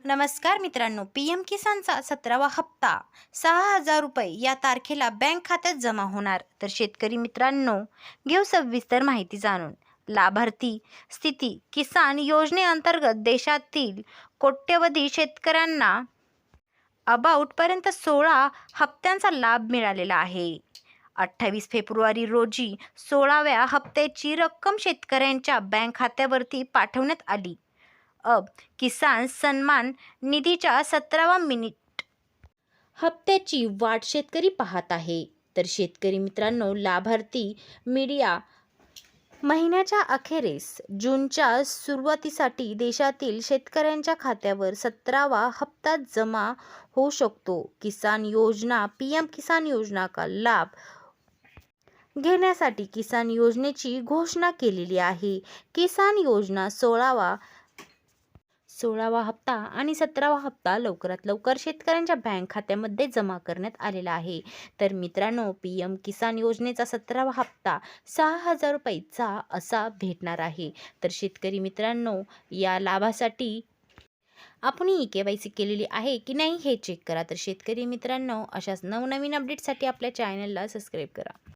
नमस्कार मित्रांनो, पी.एम. किसानचा 17वा हप्ता 6,000 रुपये या तारखेला बँक खात्यात जमा होणार. तर शेतकरी मित्रांनो, घेऊ सविस्तर माहिती जाणून. लाभार्थी स्थिती किसान योजनेअंतर्गत देशातील कोट्यवधी शेतकऱ्यांना पर्यंत 16 हप्त्यांचा लाभ मिळालेला आहे. 28 फेब्रुवारी रोजी 16व्या हप्त्याची रक्कम शेतकऱ्यांच्या बँक खात्यावरती पाठवण्यात आली. किसान सन्मान निधीच्या 17वा हप्त्याची वाट शेतकरी पाहत आहे. तर शेतकरी मित्रांनो, लाभार्थी मीडिया महिन्याच्या अखेरीस जूनच्या सुरुवातीसाठी देशातील शेतकऱ्यांच्या खात्यावर 17वा हप्ता जमा होऊ शकतो. किसान योजना पी.एम. किसान योजना का लाभ घेण्यासाठी किसान योजनेची घोषणा केलेली आहे. किसान योजना 16वा हप्ता आणि 17वा हप्ता लवकरात लवकर शेतकऱ्यांच्या बँक खात्यामध्ये जमा करण्यात आलेला आहे. तर मित्रांनो, पी.एम. किसान योजनेचा 17वा हप्ता 6,000 रुपयेचा असा भेटणार आहे. तर शेतकरी मित्रांनो, या लाभासाठी आपण के.वाय.सी केलेली आहे की नाही हे चेक करा. तर शेतकरी मित्रांनो, अशाच नवनवीन अपडेटसाठी आपल्या चॅनलला सबस्क्राईब करा.